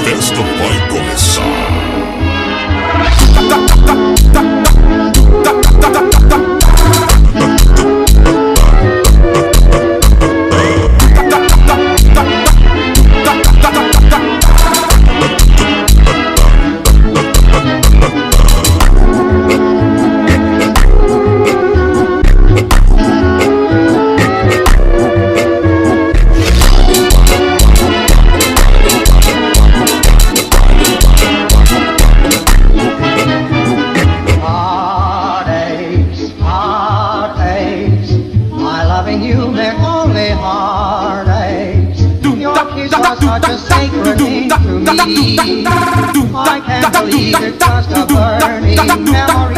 festa vai começar. Such a sacred thing to me. I can't believe it's just a burning memory.